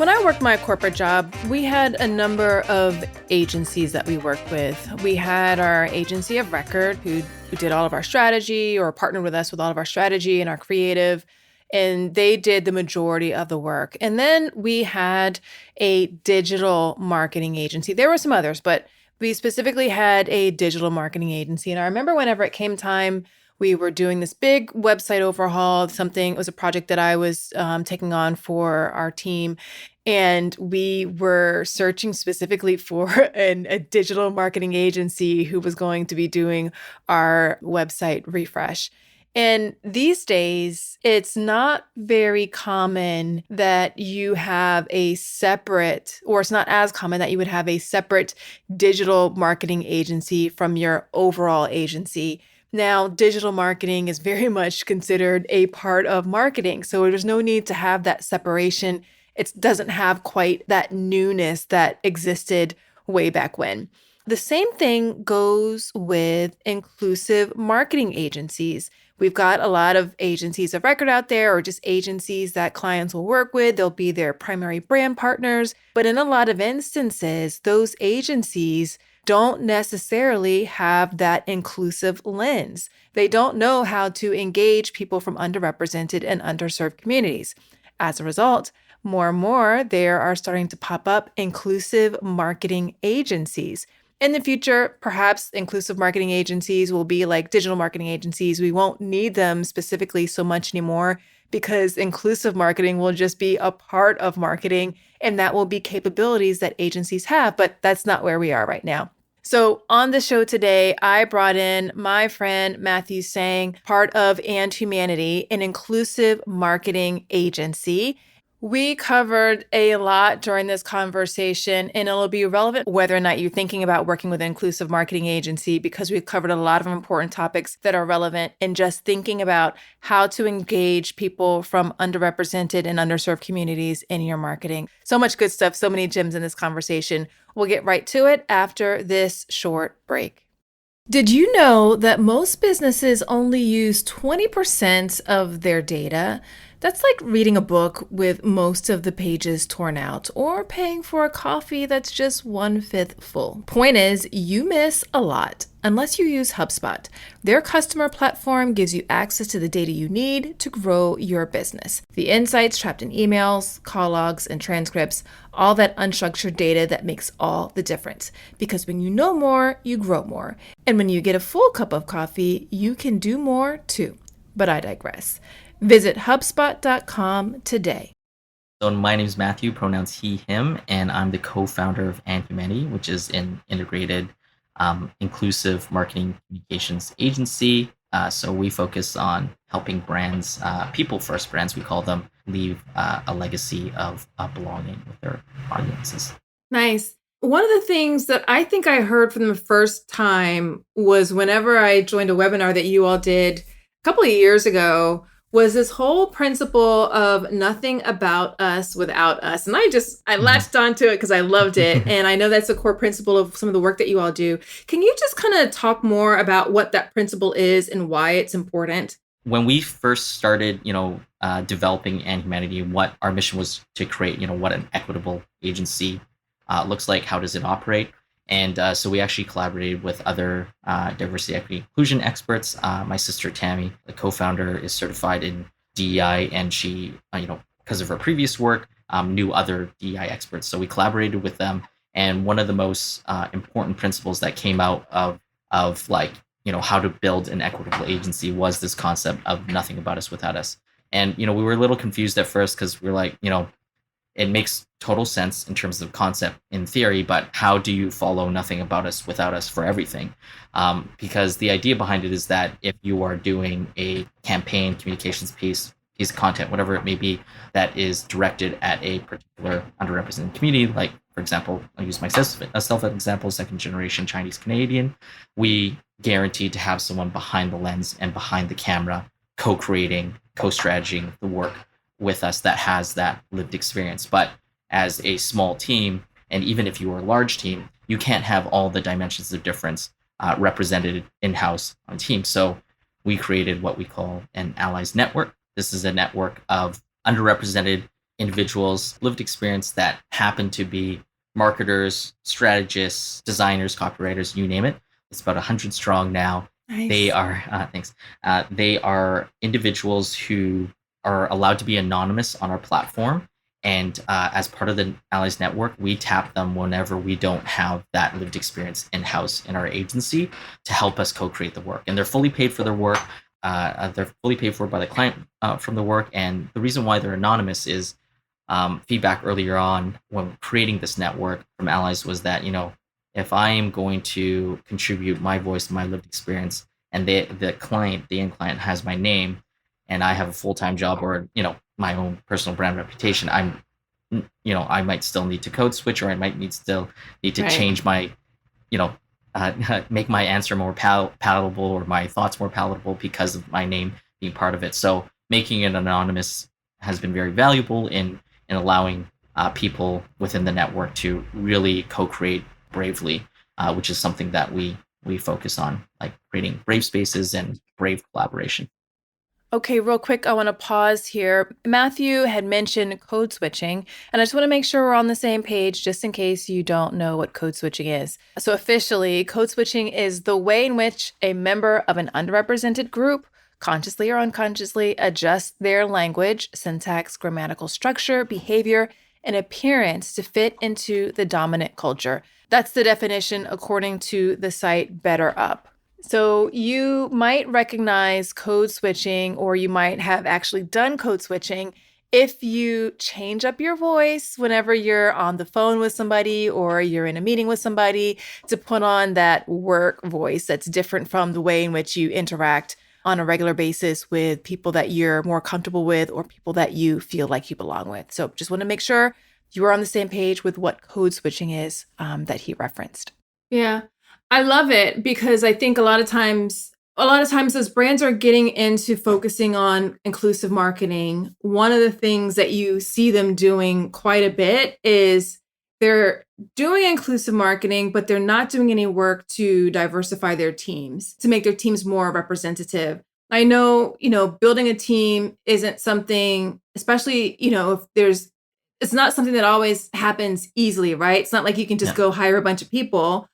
When I worked my corporate job, we had a number of agencies that we worked with. We had our agency of record who did all of our strategy or partnered with us with all of our strategy and our creative, and they did the majority of the work. And then we had a digital marketing agency. There were some others, but we specifically had a digital marketing agency. And I remember whenever it came time, we were doing this big website overhaul. It was a project that I was taking on for our team. And we were searching specifically for a digital marketing agency who was going to be doing our website refresh. And these days, it's not very common that you have a separate, or it's not as common that you would have a separate digital marketing agency from your overall agency. Now, digital marketing is very much considered a part of marketing. So there's no need to have that separation. It doesn't have quite that newness that existed way back when. The same thing goes with inclusive marketing agencies. We've got a lot of agencies of record out there, or just agencies that clients will work with. They'll be their primary brand partners. But in a lot of instances, those agencies don't necessarily have that inclusive lens. They don't know how to engage people from underrepresented and underserved communities. As a result, more and more, there are starting to pop up inclusive marketing agencies. In the future, perhaps inclusive marketing agencies will be like digital marketing agencies. We won't need them specifically so much anymore because inclusive marketing will just be a part of marketing, and that will be capabilities that agencies have, but that's not where we are right now. So on the show today, I brought in my friend Matthew Tsang, part of AndHumanity, an inclusive marketing agency. We covered a lot during this conversation, and it'll be relevant whether or not you're thinking about working with an inclusive marketing agency, because we've covered a lot of important topics that are relevant in just thinking about how to engage people from underrepresented and underserved communities in your marketing. So much good stuff, so many gems in this conversation. We'll get right to it after this short break. Did you know that most businesses only use 20% of their data? That's like reading a book with most of the pages torn out, or paying for a coffee that's just 1/5 full. Point is, you miss a lot unless you use HubSpot. Their customer platform gives you access to the data you need to grow your business. The insights trapped in emails, call logs, and transcripts, all that unstructured data that makes all the difference. Because when you know more, you grow more. And when you get a full cup of coffee, you can do more too. But I digress. Visit HubSpot.com today. So my name is Matthew, pronouns he, him, and I'm the co-founder of AndHumanity, which is an integrated inclusive marketing communications agency. So we focus on helping brands, people-first brands, we call them, leave a legacy of belonging with their audiences. Nice. One of the things that I think I heard for the first time was whenever I joined a webinar that you all did a couple of years ago, was this whole principle of nothing about us without us. And I latched onto it because I loved it. And I know that's a core principle of some of the work that you all do. Can you just kind of talk more about what that principle is and why it's important? When we first started, developing AndHumanity, what our mission was to create, what an equitable agency looks like, how does it operate? And so we actually collaborated with other diversity, equity, inclusion experts. My sister, Tammy, the co-founder, is certified in DEI, and she, because of her previous work, knew other DEI experts. So we collaborated with them. And one of the most important principles that came out of how to build an equitable agency was this concept of nothing about us without us. And, we were a little confused at first because we're like, it makes total sense in terms of concept in theory, but how do you follow nothing about us without us for everything? Because the idea behind it is that if you are doing a campaign, communications piece of content, whatever it may be, that is directed at a particular underrepresented community, like, for example, I'll use myself as an example, second generation Chinese Canadian, we guaranteed to have someone behind the lens and behind the camera, co-creating, co-strategizing the work with us that has that lived experience. But as a small team, and even if you are a large team, you can't have all the dimensions of difference represented in-house on team. So we created what we call an allies network. This is a network of underrepresented individuals, lived experience that happen to be marketers, strategists, designers, copywriters, you name it. It's about 100 strong now. They Nice. are, thanks. They are individuals who are allowed to be anonymous on our platform. And as part of the Allies Network, we tap them whenever we don't have that lived experience in-house in our agency to help us co-create the work. And they're fully paid for their work. They're fully paid for by the client from the work. And the reason why they're anonymous is feedback earlier on when creating this network from Allies was that, if I am going to contribute my voice, my lived experience, and the end client has my name, and I have a full-time job or, my own personal brand reputation, I might still need to code switch, or I might still need to Right. change my, make my answer more palatable or my thoughts more palatable because of my name being part of it. So making it anonymous has been very valuable in allowing people within the network to really co-create bravely, which is something that we focus on, like creating brave spaces and brave collaboration. Okay, real quick, I want to pause here. Matthew had mentioned code switching, and I just want to make sure we're on the same page just in case you don't know what code switching is. So, officially, code switching is the way in which a member of an underrepresented group, consciously or unconsciously, adjusts their language, syntax, grammatical structure, behavior, and appearance to fit into the dominant culture. That's the definition according to the site BetterUp. So you might recognize code switching, or you might have actually done code switching if you change up your voice whenever you're on the phone with somebody or you're in a meeting with somebody to put on that work voice that's different from the way in which you interact on a regular basis with people that you're more comfortable with or people that you feel like you belong with. So just want to make sure you are on the same page with what code switching is that he referenced. Yeah. I love it because I think a lot of times as brands are getting into focusing on inclusive marketing, one of the things that you see them doing quite a bit is they're doing inclusive marketing, but they're not doing any work to diversify their teams, to make their teams more representative. I know, building a team isn't something, especially, if it's not something that always happens easily, right? It's not like you can just Yeah. go hire a bunch of people.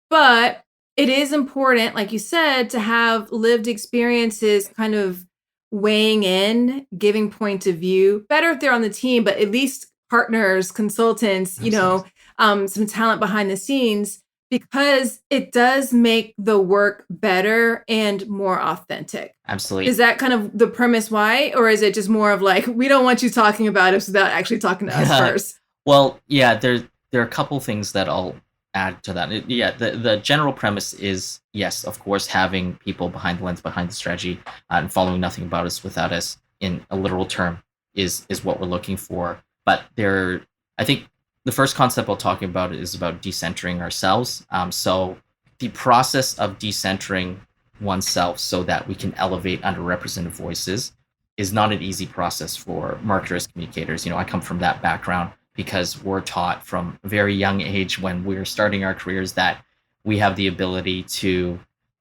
But it is important, like you said, to have lived experiences kind of weighing in, giving point of view. Better if they're on the team, but at least partners, consultants, some talent behind the scenes, because it does make the work better and more authentic. Absolutely. Is that kind of the premise why? Or is it just more of like, we don't want you talking about us without actually talking to us first? Well, yeah, there are a couple things that I'll add to that. The general premise is, yes, of course, having people behind the lens, behind the strategy, and following nothing about us without us in a literal term is what we're looking for. But I think the first concept I'll talk about is about decentering ourselves. So the process of decentering oneself so that we can elevate underrepresented voices is not an easy process for marketers, communicators. I come from that background, because we're taught from a very young age when we're starting our careers that we have the ability to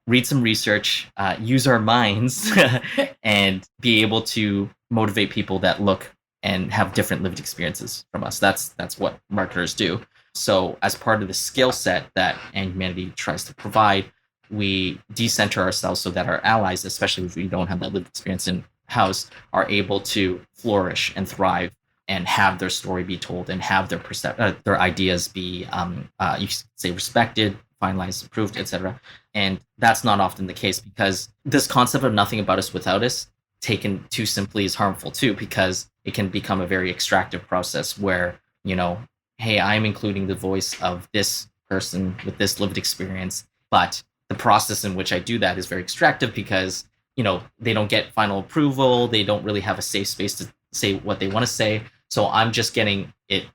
read some research, use our minds, and be able to motivate people that look and have different lived experiences from us. That's what marketers do. So as part of the skill set that AndHumanity tries to provide, we decenter ourselves so that our allies, especially if we don't have that lived experience in house, are able to flourish and thrive and have their story be told and have their ideas be, you could say, respected, finalized, approved, etc. And that's not often the case, because this concept of nothing about us without us, taken too simply, is harmful too, because it can become a very extractive process where, hey, I'm including the voice of this person with this lived experience, but the process in which I do that is very extractive because, they don't get final approval. They don't really have a safe space to say what they want to say. So I'm just getting it,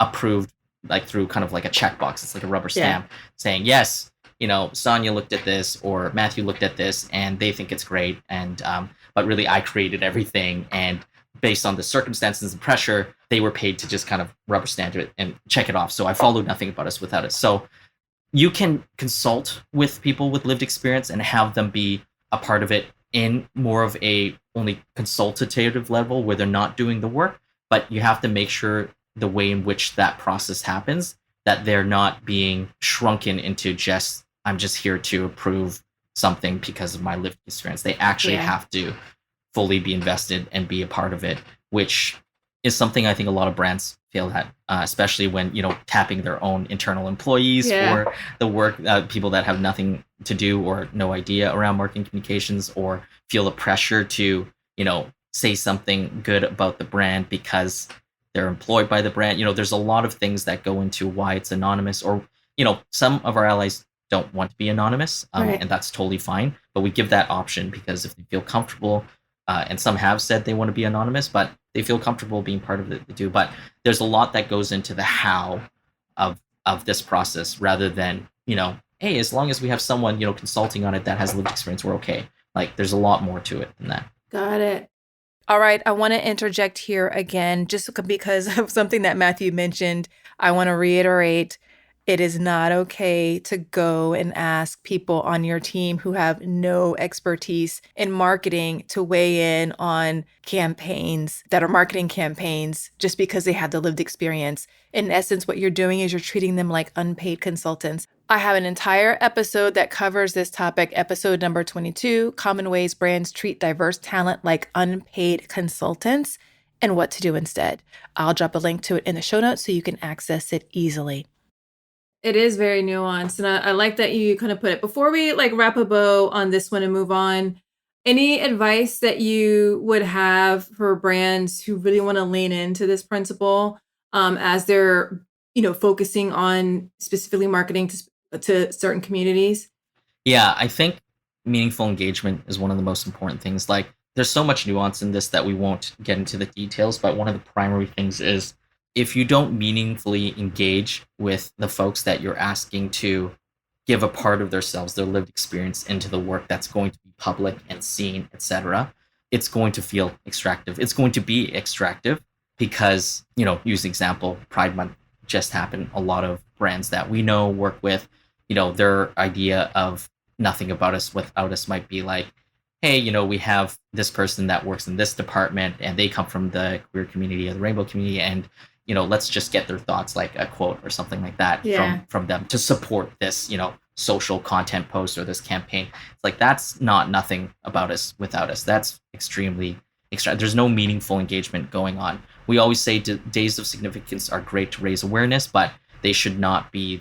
approved, like through kind of like a checkbox. It's like a rubber stamp saying, yes, Sonia looked at this or Matthew looked at this and they think it's great. And, but really I created everything. And based on the circumstances and pressure, they were paid to just kind of rubber stamp it and check it off. So I followed nothing about us without it. So you can consult with people with lived experience and have them be a part of it in more of a only consultative level where they're not doing the work. but you have to make sure the way in which that process happens, that they're not being shrunken into just, I'm just here to approve something because of my lived experience. They actually have to fully be invested and be a part of it, which is something I think a lot of brands fail at, especially when, tapping their own internal employees for the work, people that have nothing to do or no idea around marketing communications, or feel the pressure to, say something good about the brand because they're employed by the brand. There's a lot of things that go into why it's anonymous, or, some of our allies don't want to be anonymous, and that's totally fine. But we give that option because if they feel comfortable, and some have said they want to be anonymous, but they feel comfortable being part of it, they do. But there's a lot that goes into the how of this process, rather than, hey, as long as we have someone, consulting on it that has lived experience, we're okay. Like, there's a lot more to it than that. Got it. All right, I want to interject here again, just because of something that Matthew mentioned. I want to reiterate, it is not okay to go and ask people on your team who have no expertise in marketing to weigh in on campaigns that are marketing campaigns just because they have the lived experience. In essence, what you're doing is you're treating them like unpaid consultants. I have an entire episode that covers this topic, episode number 22, Common Ways Brands Treat Diverse Talent Like Unpaid Consultants, and what to do instead. I'll drop a link to it in the show notes so you can access it easily. It is very nuanced, and I like that you kind of put it. Before we wrap a bow on this one and move on, any advice that you would have for brands who really want to lean into this principle as they're focusing on specifically marketing to certain communities? Yeah, I think meaningful engagement is one of the most important things. Like, there's so much nuance in this that we won't get into the details, but one of the primary things is, if you don't meaningfully engage with the folks that you're asking to give a part of themselves, their lived experience, into the work that's going to be public and seen, etc., it's going to feel extractive. It's going to be extractive because, use example, Pride Month just happened. A lot of brands that we know, work with, their idea of nothing about us without us might be like, hey, we have this person that works in this department and they come from the queer community or the rainbow community, and let's just get their thoughts, like a quote or something like that from them to support this, social content post or this campaign. It's like, that's not nothing about us without us. That's extremely extra. There's no meaningful engagement going on. We always say days of significance are great to raise awareness, but they should not be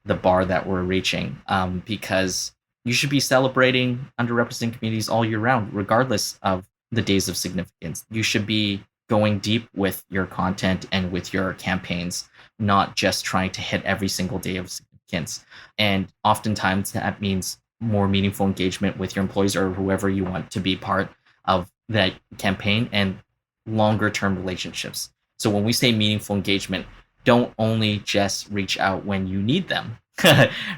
the bar that we're reaching, because you should be celebrating underrepresented communities all year round, regardless of the days of significance. You should be going deep with your content and with your campaigns, not just trying to hit every single day of significance. And oftentimes that means more meaningful engagement with your employees or whoever you want to be part of that campaign, and longer term relationships. So when we say meaningful engagement, don't only just reach out when you need them.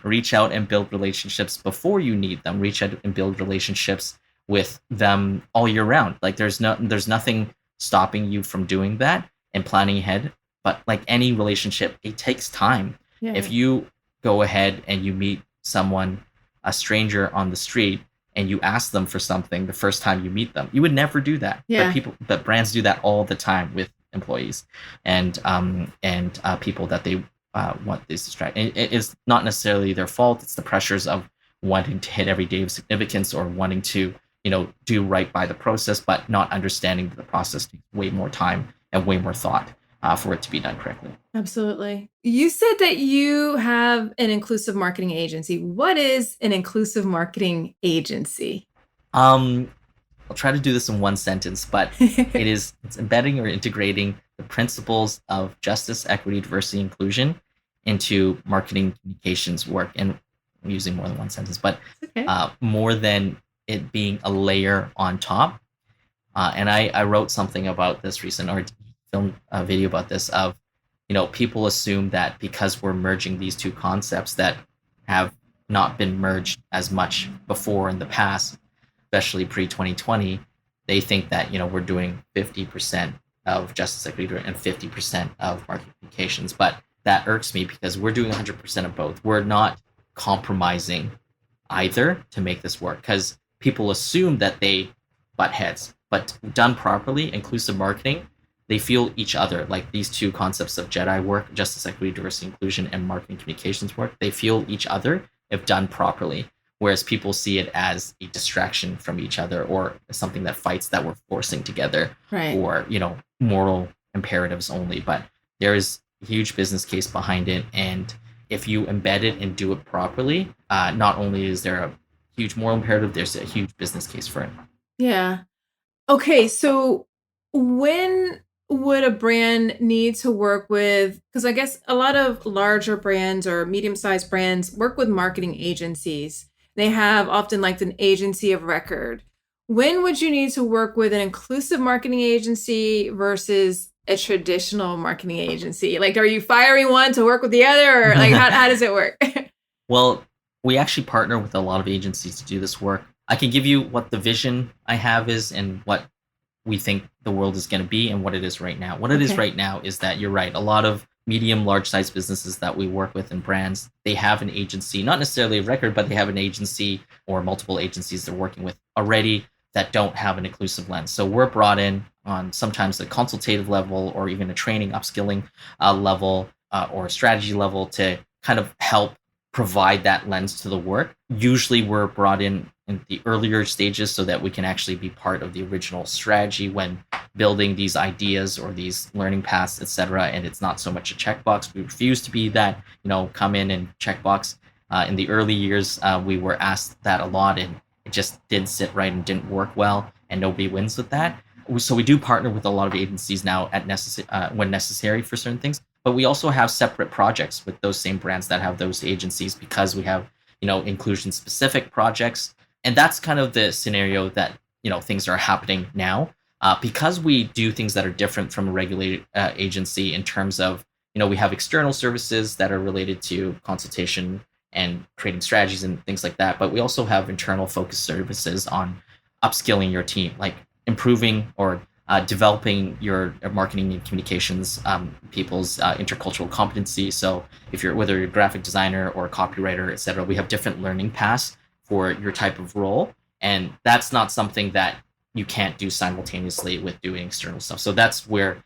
Reach out and build relationships before you need them. Reach out and build relationships with them all year round. Like, there's nothing stopping you from doing that and planning ahead. But like any relationship, it takes time. Yeah. If you go ahead and you meet someone, a stranger on the street, and you ask them for something the first time you meet them, you would never do that. Yeah. But brands do that all the time with employees and people that they want this distract. It's not necessarily their fault. It's the pressures of wanting to hit every day of significance, or wanting to do right by the process, but not understanding that the process takes way more time and way more thought for it to be done correctly. Absolutely. You said that you have an inclusive marketing agency. What is an inclusive marketing agency? I'll try to do this in one sentence, but it's embedding or integrating the principles of justice, equity, diversity, inclusion into marketing communications work. And I'm using more than one sentence, but more than it being a layer on top. And I wrote something about this recent, or filmed a video about this, of, people assume that because we're merging these two concepts that have not been merged as much before in the past, especially pre-2020, they think that, we're doing 50% of justice, equity, and 50% of marketing communications. But that irks me because we're doing 100% of both. We're not compromising either to make this work, because people assume that they butt heads. But done properly, inclusive marketing, they feel each other. Like these two concepts of Jedi work, justice, equity, diversity, inclusion, and marketing communications work, they feel each other if done properly. Whereas people see it as a distraction from each other or something that fights that we're forcing together Right. or, moral imperatives only. But there is a huge business case behind it. And if you embed it and do it properly, not only is there a huge moral imperative, there's a huge business case for it. Yeah. Okay, so when would a brand need to work with, because I guess a lot of larger brands or medium-sized brands work with marketing agencies. They have often like an agency of record. When would you need to work with an inclusive marketing agency versus a traditional marketing agency? Like, are you firing one to work with the other, or like how does it work? Well, we actually partner with a lot of agencies to do this work. I can give you what the vision I have is and what we think the world is going to be and what it is right now. What it is Okay. right now is that you're right. A lot of medium, large size businesses that we work with and brands, they have an agency, not necessarily a record, but they have an agency or multiple agencies they're working with already that don't have an inclusive lens. So we're brought in on sometimes a consultative level or even a training, upskilling level or a strategy level to kind of help provide that lens to the work. Usually we're brought in the earlier stages so that we can actually be part of the original strategy when building these ideas or these learning paths, etc. And it's not so much a checkbox. We refuse to be that, come in and checkbox. In the early years, we were asked that a lot and it just didn't sit right and didn't work well and nobody wins with that. So we do partner with a lot of agencies now at when necessary for certain things, but we also have separate projects with those same brands that have those agencies because we have, inclusion specific projects. And that's kind of the scenario that, things are happening now. Because we do things that are different from a regulated agency in terms of, we have external services that are related to consultation and creating strategies and things like that. But we also have internal focused services on upskilling your team, like improving or developing your marketing and communications people's intercultural competency. So whether you're a graphic designer or a copywriter, et cetera, we have different learning paths for your type of role. And that's not something that you can't do simultaneously with doing external stuff. So that's where,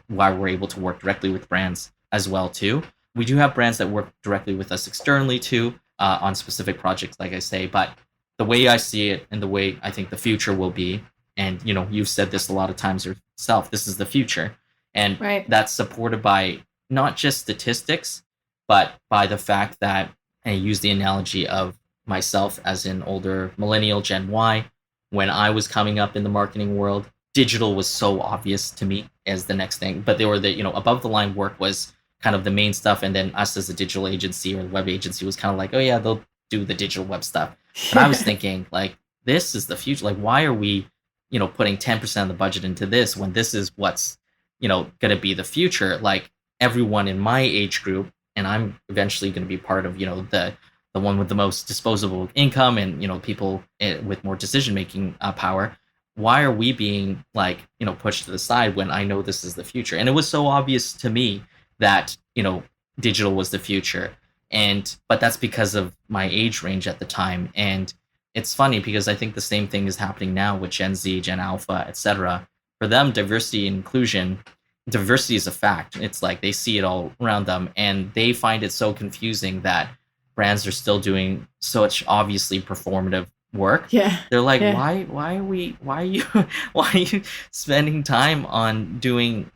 why we're able to work directly with brands as well too. We do have brands that work directly with us externally too on specific projects, like I say, but the way I see it and the way I think the future will be, and you've said this a lot of times yourself, this is the future. And Right. that's supported by not just statistics, but by the fact that I use the analogy of myself as an older millennial, Gen Y. When I was coming up in the marketing world, digital was so obvious to me as the next thing. But they were above the line work was kind of the main stuff. And then us as a digital agency or the web agency was kind of like, oh yeah, they'll do the digital web stuff. But I was thinking like, this is the future. Like, why are we, putting 10% of the budget into this when this is what's, going to be the future? Like everyone in my age group, and I'm eventually going to be part of, the one with the most disposable income and, people with more decision-making power. Why are we being like, pushed to the side when I know this is the future? And it was so obvious to me that, digital was the future. But that's because of my age range at the time. And it's funny because I think the same thing is happening now with Gen Z, Gen Alpha, etc. For them, diversity and inclusion, diversity is a fact. It's like they see it all around them and they find it so confusing that brands are still doing such obviously performative work. Yeah. They're like, Yeah. why are you spending time on doing,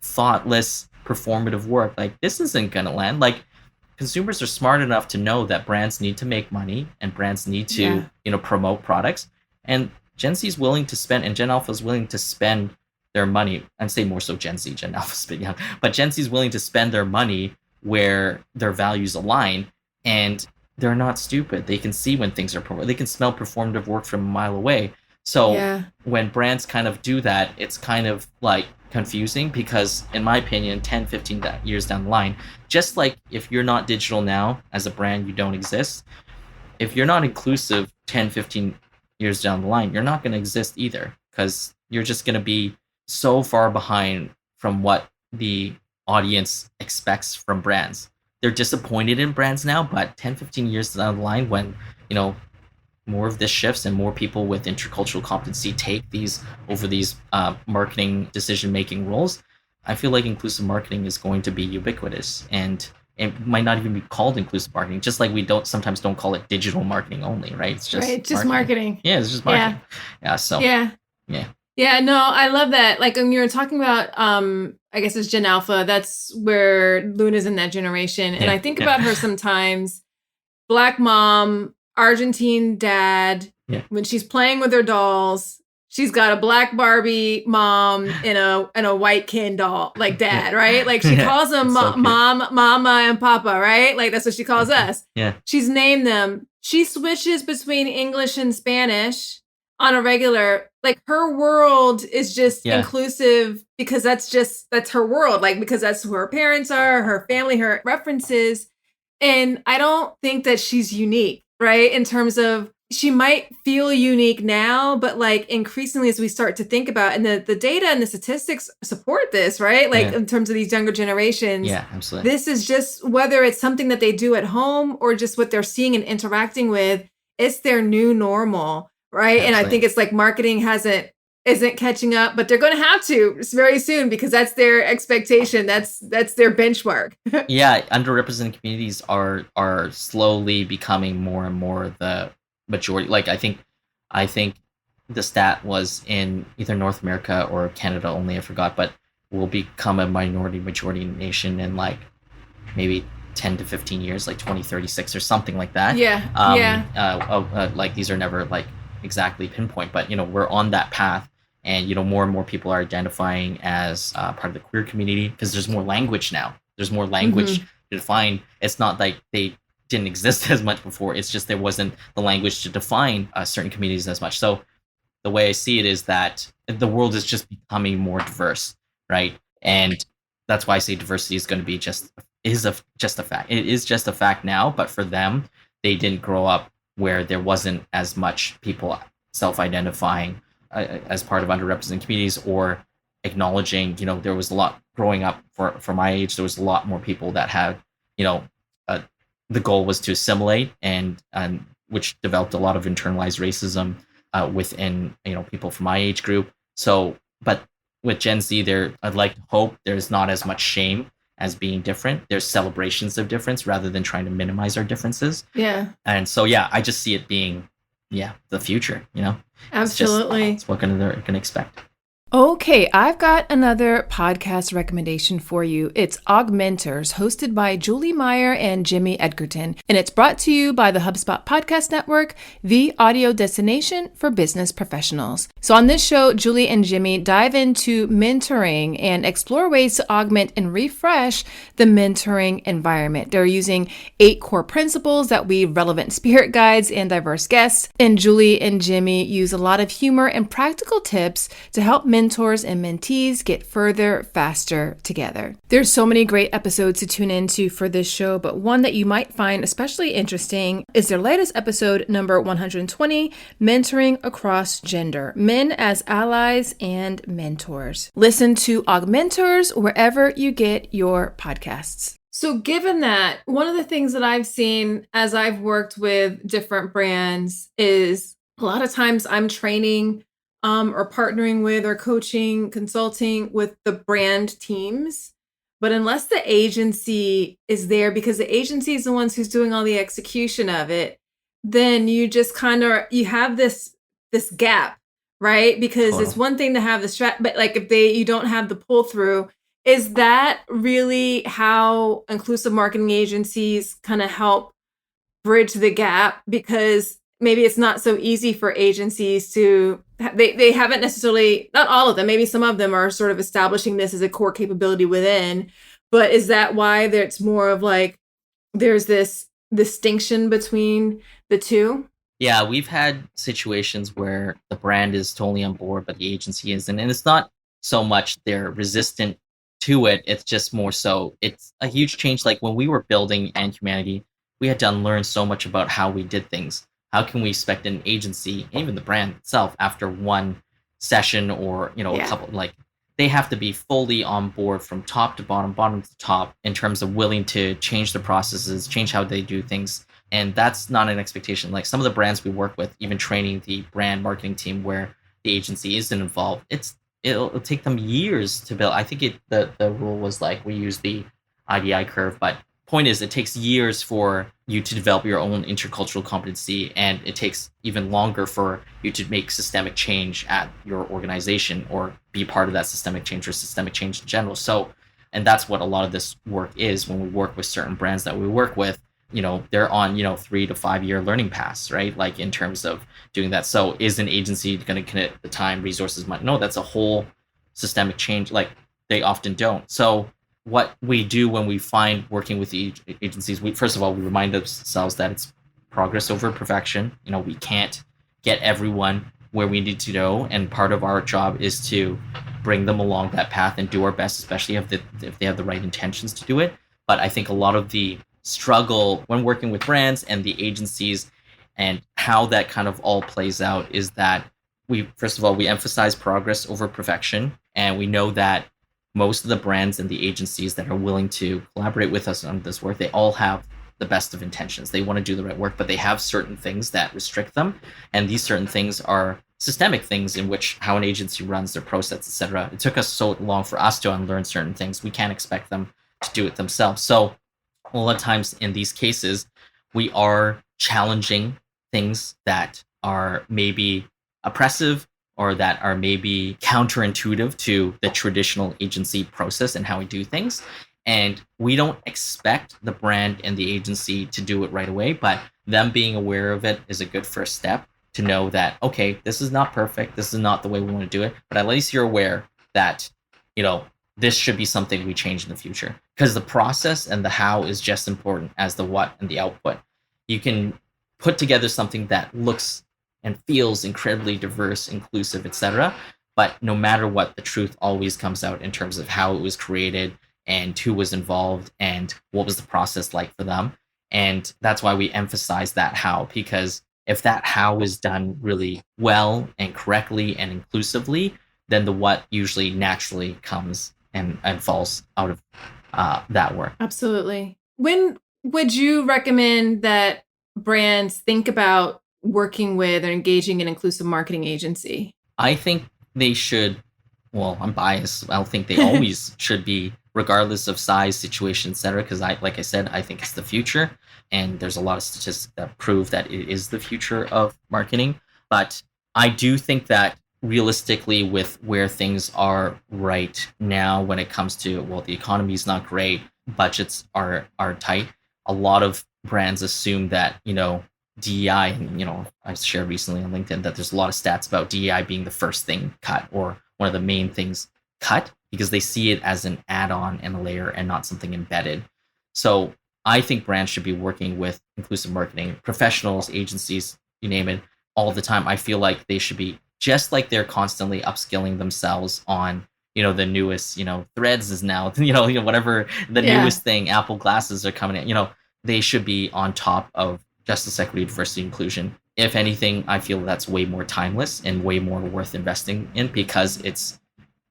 thoughtless performative work? Like this isn't gonna land. Like consumers are smart enough to know that brands need to make money and brands need to, promote products. And Gen Z is willing to spend, and Gen Alpha is willing to spend their money. I'd say more so Gen Z, Gen Alpha, but Gen Z is willing to spend their money where their values align. And they're not stupid. They can see when things are they can smell performative work from a mile away. So Yeah. when brands kind of do that, it's kind of like confusing because in my opinion, 10, 15 years down the line, just like if you're not digital now as a brand, you don't exist. If you're not inclusive 10, 15 years down the line, you're not going to exist either because you're just going to be so far behind from what the audience expects from brands. They're disappointed in brands now, but 10, 15 years down the line when, more of this shifts and more people with intercultural competency take these marketing decision-making roles, I feel like inclusive marketing is going to be ubiquitous, and it might not even be called inclusive marketing, just like we sometimes don't call it digital marketing only, right? It's just marketing. Yeah, it's just marketing. Yeah. So yeah. Yeah. Yeah, no, I love that. Like when you're talking about, I guess it's Gen Alpha, that's where Luna's in that generation. And I think about her sometimes, Black mom, Argentine dad, when she's playing with her dolls, she's got a black Barbie mom and a white Ken doll, like dad, right? Like she calls them mom, mama, and papa, right? Like that's what she calls us. Yeah. She's named them. She switches between English and Spanish on a regular. Like her world is just inclusive because that's her world. Like because that's who her parents are, her family, her references. And I don't think that she's unique, right? In terms of she might feel unique now, but like increasingly as we start to think about, and the data and the statistics support this, right? Like in terms of these younger generations. Yeah, absolutely. This is just whether it's something that they do at home or just what they're seeing and interacting with, it's their new normal, right? Absolutely. And I think it's like marketing isn't catching up, but they're going to have to very soon because that's their expectation. That's their benchmark. Yeah, underrepresented communities are slowly becoming more and more the majority. Like I think the stat was in either North America or Canada only, I forgot, but will become a majority nation in like maybe 10 to 15 years, like 2036 or something like that. Like these are never like exactly pinpoint, but we're on that path. And more and more people are identifying as part of the queer community because there's more language now. There's more language to define. It's not like they didn't exist as much before. It's just there wasn't the language to define certain communities as much. So the way I see it is that the world is just becoming more diverse, right? And that's why I say diversity is going to be just a fact. It is just a fact now, but for them, they didn't grow up where there wasn't as much people self-identifying as part of underrepresented communities or acknowledging, there was a lot growing up for my age. There was a lot more people that had, the goal was to assimilate and which developed a lot of internalized racism within, people from my age group. So, but with Gen Z, I'd like to hope there's not as much shame as being different. There's celebrations of difference rather than trying to minimize our differences. Yeah. And so, I just see it being the future, Absolutely. It's what they're gonna expect. Okay, I've got another podcast recommendation for you. It's Augmenters, hosted by Julie Meyer and Jimmy Edgerton, and it's brought to you by the HubSpot Podcast Network, the audio destination for business professionals. So on this show, Julie and Jimmy dive into mentoring and explore ways to augment and refresh the mentoring environment. They're using 8 core principles that weave relevant spirit guides and diverse guests, and Julie and Jimmy use a lot of humor and practical tips to help mentors and mentees get further faster together. There's so many great episodes to tune into for this show, but one that you might find especially interesting is their latest episode, number 120, Mentoring Across Gender, Men as Allies and Mentors. Listen to Augmenters wherever you get your podcasts. So given that, one of the things that I've seen as I've worked with different brands is a lot of times I'm training or partnering with or coaching, consulting with the brand teams. But unless the agency is there, because the agency is the ones who's doing all the execution of it, then you just you have this gap, right? Because it's one thing to have the strat, but like if you don't have the pull through, is that really how inclusive marketing agencies kind of help bridge the gap? Because maybe it's not so easy for agencies to, they haven't necessarily, not all of them, maybe some of them are sort of establishing this as a core capability within, but is that why it's more of like, there's this distinction between the two? Yeah, we've had situations where the brand is totally on board, but the agency isn't. And it's not so much they're resistant to it. It's just more so it's a huge change. Like when we were building AndHumanity, we had to unlearn so much about how we did things. How can we expect an agency, even the brand itself, after one session or, a couple, like they have to be fully on board from top to bottom to top in terms of willing to change the processes, change how they do things, And that's not an expectation. Like some of the brands we work with, even training the brand marketing team where the agency isn't involved, it'll take them years to build. I think the rule was like we use the IDI curve, but point is it takes years for you to develop your own intercultural competency, and it takes even longer for you to make systemic change at your organization or be part of that systemic change or systemic change in general. So, and that's what a lot of this work is when we work with certain brands that we work with. They're on 3 to 5 year learning paths, right? Like in terms of doing that. So is an agency going to commit the time, resources, money? No, that's a whole systemic change. Like they often don't. So what we do when we find working with the agencies, first of all, we remind ourselves that it's progress over perfection. We can't get everyone where we need to go, and part of our job is to bring them along that path and do our best, especially if they have the right intentions to do it. But I think a lot of the struggle when working with brands and the agencies and how that kind of all plays out is that we emphasize progress over perfection, and we know that most of the brands and the agencies that are willing to collaborate with us on this work, they all have the best of intentions. They want to do the right work, but they have certain things that restrict them. And these certain things are systemic things in which how an agency runs their process, etc. It took us so long for us to unlearn certain things. We can't expect them to do it themselves. So a lot of times in these cases, we are challenging things that are maybe oppressive or that are maybe counterintuitive to the traditional agency process and how we do things. And we don't expect the brand and the agency to do it right away, but them being aware of it is a good first step to know that, okay, this is not perfect. This is not the way we want to do it, but at least you're aware that, this should be something we change in the future, because the process and the how is just important as the what and the output. You can put together something that looks and feels incredibly diverse, inclusive, etc. But no matter what, the truth always comes out in terms of how it was created and who was involved and what was the process like for them. And that's why we emphasize that how, because if that how is done really well and correctly and inclusively, then the what usually naturally comes and falls out of that work. Absolutely. When would you recommend that brands think about working with or engaging an inclusive marketing agency? I think they should, well, I'm biased. I think they always should be, regardless of size, situation, etc. Because like I said, I think it's the future. And there's a lot of statistics that prove that it is the future of marketing. But I do think that realistically, with where things are right now when it comes to, well, the economy is not great, budgets are tight, a lot of brands assume that, DEI, and I shared recently on LinkedIn that there's a lot of stats about DEI being the first thing cut or one of the main things cut, because they see it as an add-on and a layer and not something embedded. So I think brands should be working with inclusive marketing professionals, agencies, you name it, all the time. I feel like they should be, just like they're constantly upskilling themselves on, the newest, Threads is now, whatever the newest thing, Apple glasses are coming in, they should be on top of justice, equity, diversity, inclusion. If anything, I feel that's way more timeless and way more worth investing in, because it's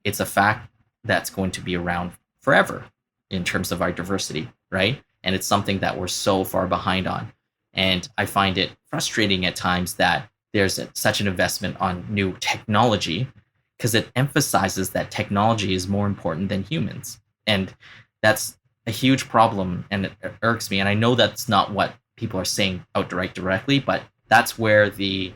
a fact that's going to be around forever in terms of our diversity, right? And it's something that we're so far behind on. And I find it frustrating at times that there's such an investment on new technology, because it emphasizes that technology is more important than humans. And that's a huge problem, and it irks me. And I know that's not what people are saying outright directly, but that's where the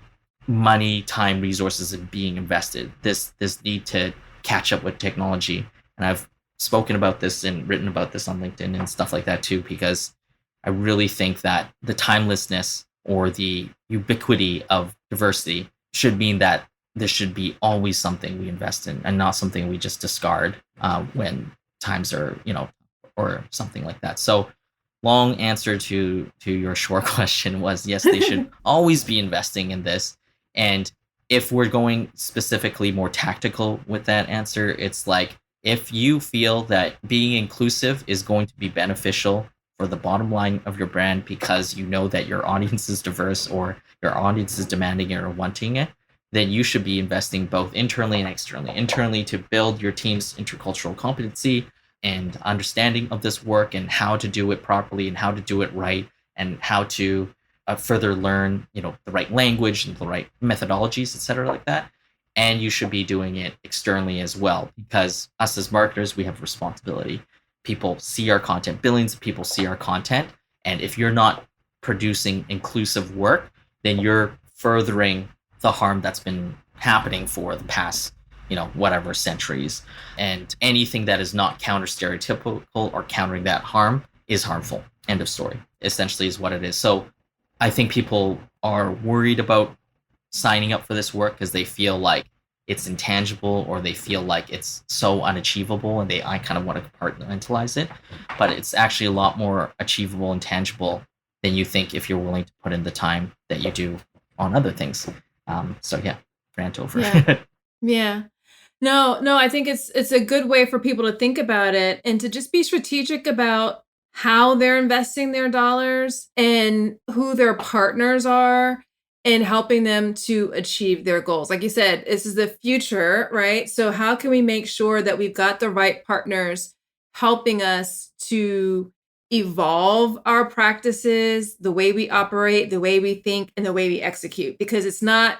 money, time, resources are being invested. This need to catch up with technology. And I've spoken about this and written about this on LinkedIn and stuff like that too, because I really think that the timelessness or the ubiquity of diversity should mean that this should be always something we invest in and not something we just discard when times are, or something like that. So long answer to your short question was, yes, they should always be investing in this. And if we're going specifically more tactical with that answer, it's like, if you feel that being inclusive is going to be beneficial for the bottom line of your brand, because you know that your audience is diverse or your audience is demanding it or wanting it, then you should be investing both internally and externally. Internally to build your team's intercultural competency and understanding of this work and how to do it properly and how to do it right, and how to further learn, the right language and the right methodologies, et cetera, like that. And you should be doing it externally as well, because us as marketers, we have responsibility. People see our content, billions of people see our content. And if you're not producing inclusive work, then you're furthering the harm that's been happening for the past, whatever centuries. And anything that is not counter stereotypical or countering that harm is harmful. End of story, essentially, is what it is. So I think people are worried about signing up for this work because they feel like it's intangible, or they feel like it's so unachievable, and I kind of want to compartmentalize it. But it's actually a lot more achievable and tangible than you think if you're willing to put in the time that you do on other things. So yeah, rant over. Yeah. Yeah. No, I think it's a good way for people to think about it and to just be strategic about how they're investing their dollars and who their partners are and helping them to achieve their goals. Like you said, this is the future, right? So how can we make sure that we've got the right partners helping us to evolve our practices, the way we operate, the way we think, and the way we execute? Because it's not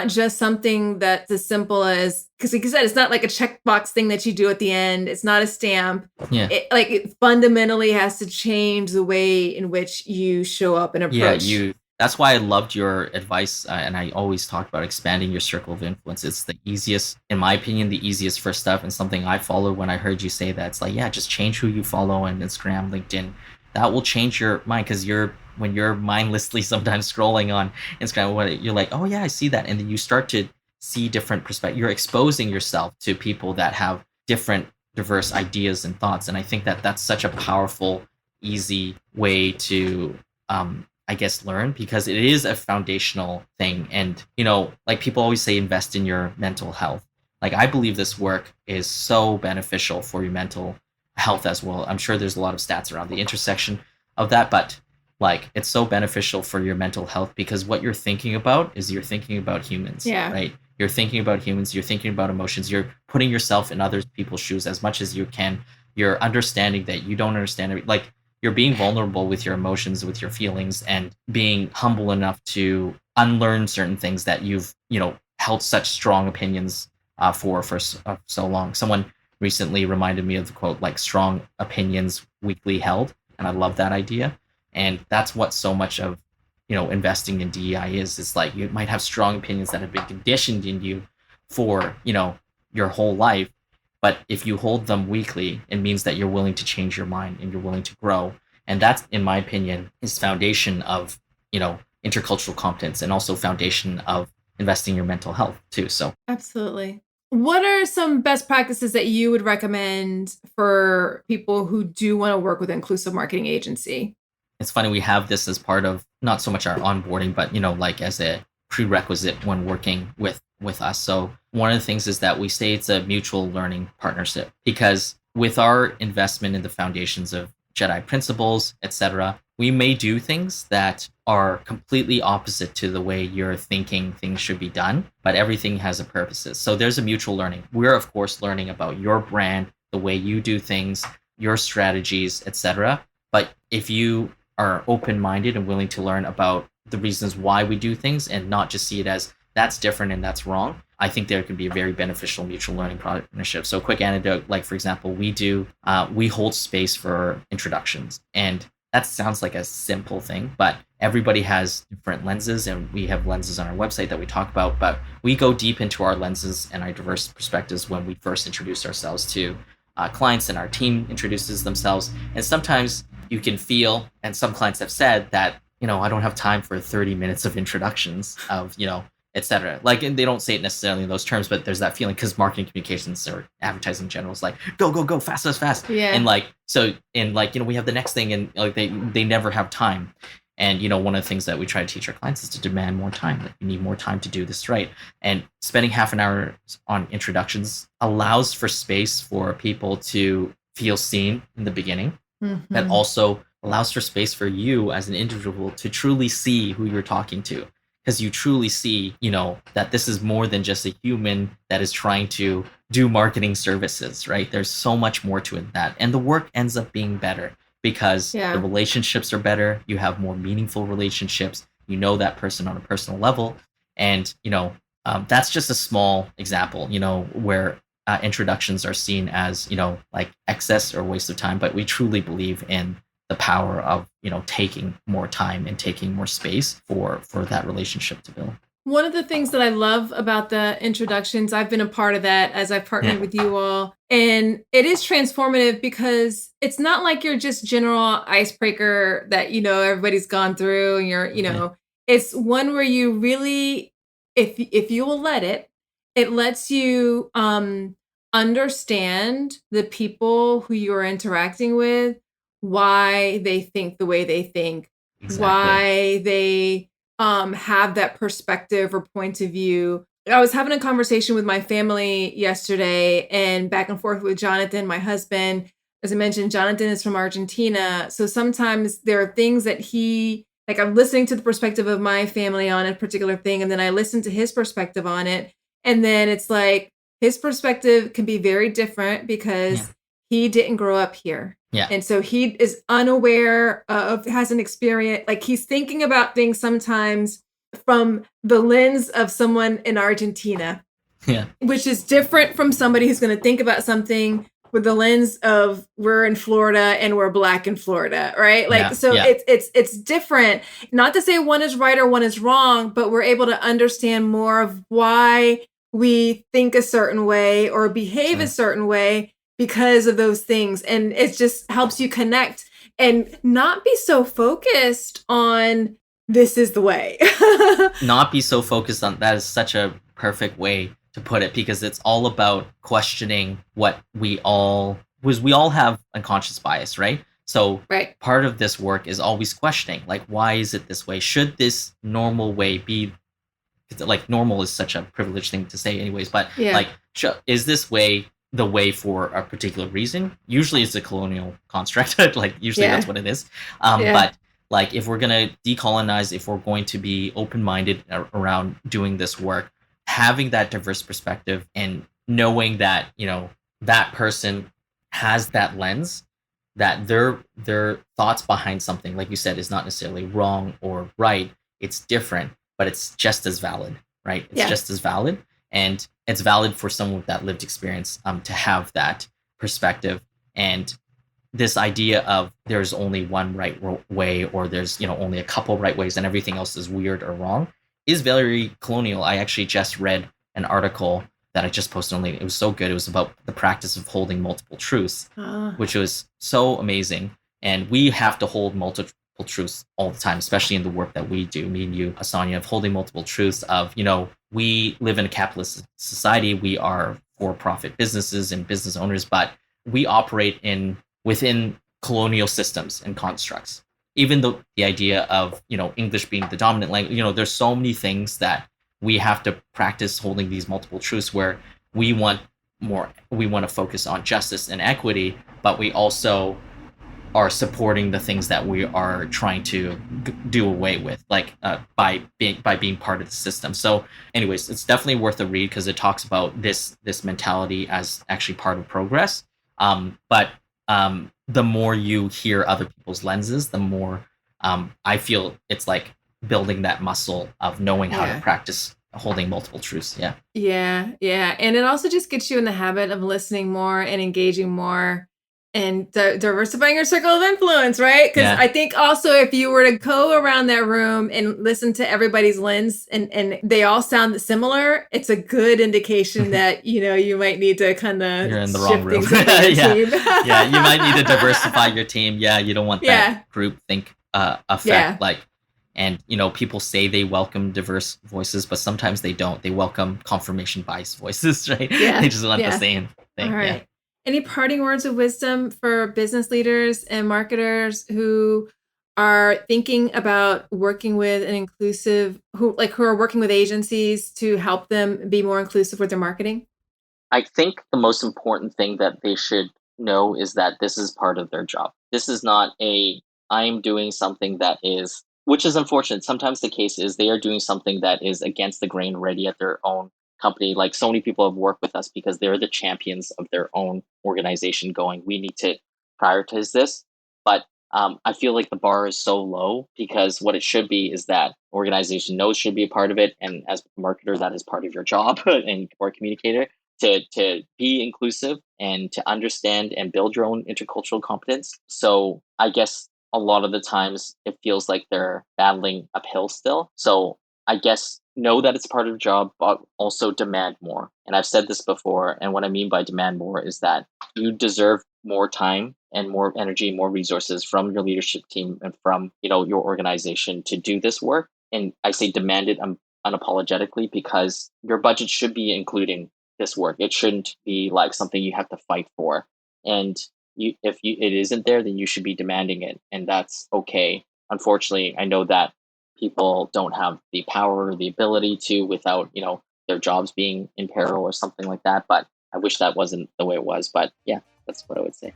just something that's as simple as, because like you said, it's not like a checkbox thing that you do at the end. It's not a stamp. Yeah. It fundamentally has to change the way in which you show up and approach. Yeah, that's why I loved your advice, and I always talk about expanding your circle of influence. It's the easiest, in my opinion, the easiest first step, and something I follow. When I heard you say that, it's like, yeah, just change who you follow on Instagram, LinkedIn. That will change your mind, because when you're mindlessly sometimes scrolling on Instagram, you're like, oh yeah, I see that, and then you start to see different perspectives. You're exposing yourself to people that have different, diverse ideas and thoughts, and I think that that's such a powerful, easy way to I guess learn, because it is a foundational thing. And like people always say, invest in your mental health. Like, I believe this work is so beneficial for your mental health as well. I'm sure there's a lot of stats around the intersection of that, but like, it's so beneficial for your mental health, because what you're thinking about is you're thinking about humans. Yeah. Right? You're thinking about humans, you're thinking about emotions, you're putting yourself in other people's shoes as much as you can. You're understanding that you don't understand it. Like, you're being vulnerable with your emotions, with your feelings, and being humble enough to unlearn certain things that you've, held such strong opinions for so long. Someone recently reminded me of the quote, like, strong opinions weakly held. And I love that idea. And that's what so much of, investing in DEI is. It's like, you might have strong opinions that have been conditioned in you for, your whole life. But if you hold them weakly, it means that you're willing to change your mind and you're willing to grow. And that's, in my opinion, is foundation of, intercultural competence, and also foundation of investing in your mental health too. So absolutely. What are some best practices that you would recommend for people who do want to work with an inclusive marketing agency? It's funny, we have this as part of not so much our onboarding, but, like as a prerequisite when working with us. So one of the things is that we say it's a mutual learning partnership, because with our investment in the foundations of Jedi principles, etc., we may do things that are completely opposite to the way you're thinking things should be done, but everything has a purpose. So there's a mutual learning. We're, of course, learning about your brand, the way you do things, your strategies, etc. But if you are open-minded and willing to learn about the reasons why we do things, and not just see it as that's different and that's wrong, I think there can be a very beneficial mutual learning partnership. So quick anecdote, like for example, we hold space for introductions, and that sounds like a simple thing, but everybody has different lenses, and we have lenses on our website that we talk about, but we go deep into our lenses and our diverse perspectives when we first introduce ourselves to clients, and our team introduces themselves. And sometimes you can feel, and some clients have said that, I don't have time for 30 minutes of introductions of, etc. Like, and they don't say it necessarily in those terms, but there's that feeling, because marketing communications or advertising in general is like, go, fast. Yeah. And we have the next thing, and like they never have time. And, one of the things that we try to teach our clients is to demand more time. Like, you need more time to do this right. And spending half an hour on introductions allows for space for people to feel seen in the beginning. Mm-hmm. That also allows for space for you as an individual to truly see who you're talking to, because you truly see, that this is more than just a human that is trying to do marketing services, right? There's so much more to it than that. And the work ends up being better, because the Yeah. relationships are better. You have more meaningful relationships. You know that person on a personal level. And, that's just a small example, where introductions are seen as, like excess or waste of time. But we truly believe in the power of, taking more time and taking more space for that relationship to build. One of the things that I love about the introductions, I've been a part of that as I've partnered Yeah. with you all. And it is transformative because it's not like you're just general icebreaker that, everybody's gone through and Yeah. it's one where you really, if you will let it, it lets you understand the people who you are interacting with, why they think the way they think, Exactly. why they have that perspective or point of view. I was having a conversation with my family yesterday and back and forth with Jonathan, my husband. As I mentioned, Jonathan is from Argentina. So sometimes there are things that like I'm listening to the perspective of my family on a particular thing, and then I listen to his perspective on it. And then it's like his perspective can be very different Yeah. because he didn't grow up here. Yeah. And so he is unaware of, has an experience, like he's thinking about things sometimes from the lens of someone in Argentina, Yeah. which is different from somebody who's going to think about something with the lens of we're in Florida and we're Black in Florida, right? Like, Yeah. so Yeah. it's different. Not to say one is right or one is wrong, but we're able to understand more of why we think a certain way or behave a Sure. certain way because of those things. And it just helps you connect and not be so focused on this is the way. Not be so focused on that is such a perfect way to put it, because it's all about questioning what we all have unconscious bias, right? So Right. part of this work is always questioning, like, why is it this way? Should this normal way be, like, normal is such a privileged thing to say anyways, but Yeah. like, is this way the way for a particular reason? Usually it's a colonial construct. Like, usually Yeah. that's what it is. Yeah. But like, if we're going to decolonize, if we're going to be open-minded around doing this work, having that diverse perspective and knowing that, that person has that lens, that their thoughts behind something, like you said, is not necessarily wrong or right. It's different, but it's just as valid, right? It's Yeah. just as valid. And it's valid for someone with that lived experience to have that perspective. And this idea of there's only one right way, or there's, only a couple right ways and everything else is weird or wrong, is very colonial. I actually just read an article that I just posted on LinkedIn. It was so good. It was about the practice of holding multiple truths, which was so amazing. And we have to hold multiple truths all the time, especially in the work that we do, me and you, Asanya, of holding multiple truths of, we live in a capitalist society. We are for-profit businesses and business owners, but we operate within colonial systems and constructs. Even though the idea of, English being the dominant language, there's so many things that we have to practice holding these multiple truths, where we want to focus on justice and equity, but we also are supporting the things that we are trying to do away with, like by being part of the system. So anyways, it's definitely worth a read, because it talks about this mentality as actually part of progress. But the more you hear other people's lenses, the more I feel it's like building that muscle of knowing how to practice holding multiple truths. Yeah. Yeah. Yeah. And it also just gets you in the habit of listening more and engaging more and diversifying your circle of influence, right? Because I think also if you were to go around that room and listen to everybody's lens and they all sound similar, it's a good indication that, you might need to kind of You're in the wrong room. Team. Yeah, you might need to diversify your team. Yeah, you don't want that group think effect. Yeah. Like, and people say they welcome diverse voices, but sometimes they don't. They welcome confirmation bias voices, right? Yeah. They just want the same thing. All right. Yeah. Any parting words of wisdom for business leaders and marketers who are thinking about working with an inclusive, who are working with agencies to help them be more inclusive with their marketing? I think the most important thing that they should know is that this is part of their job. This is not I'm doing something that is, which is unfortunate. Sometimes the case is they are doing something that is against the grain already at their own company. Like, so many people have worked with us because they're the champions of their own organization, going, we need to prioritize this. But I feel like the bar is so low because what it should be is that organization knows should be a part of it. And as a marketer, that is part of your job and or communicator to be inclusive and to understand and build your own intercultural competence. So I guess a lot of the times it feels like they're battling uphill still. So I guess know that it's part of the job, but also demand more. And I've said this before. And what I mean by demand more is that you deserve more time and more energy, more resources from your leadership team and from, your organization to do this work. And I say demand it unapologetically because your budget should be including this work. It shouldn't be like something you have to fight for. And if it isn't there, then you should be demanding it. And that's okay. Unfortunately, I know that people don't have the power or the ability to without, their jobs being in peril or something like that. But I wish that wasn't the way it was. But yeah, that's what I would say.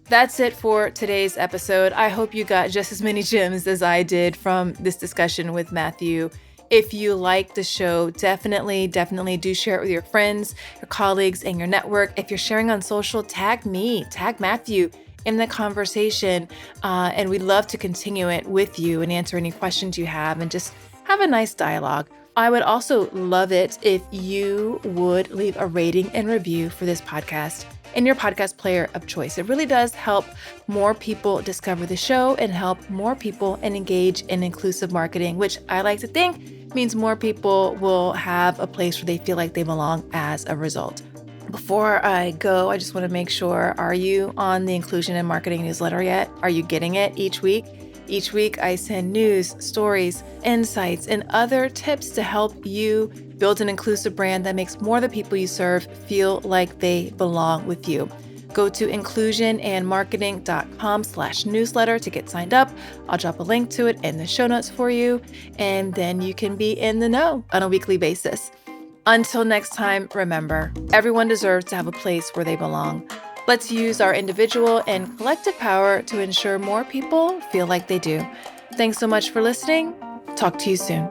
That's it for today's episode. I hope you got just as many gems as I did from this discussion with Matthew. If you like the show, definitely do share it with your friends, your colleagues, and your network. If you're sharing on social, tag me, tag Matthew in the conversation. And we'd love to continue it with you and answer any questions you have and just have a nice dialogue. I would also love it if you would leave a rating and review for this podcast in your podcast player of choice. It really does help more people discover the show and help more people engage in inclusive marketing, which I like to think means more people will have a place where they feel like they belong as a result. Before I go, I just want to make sure, are you on the Inclusion and Marketing newsletter yet? Are you getting it each week? Each week, I send news, stories, insights, and other tips to help you build an inclusive brand that makes more of the people you serve feel like they belong with you. Go to inclusionandmarketing.com/newsletter to get signed up. I'll drop a link to it in the show notes for you, and then you can be in the know on a weekly basis. Until next time, remember, everyone deserves to have a place where they belong. Let's use our individual and collective power to ensure more people feel like they do. Thanks so much for listening. Talk to you soon.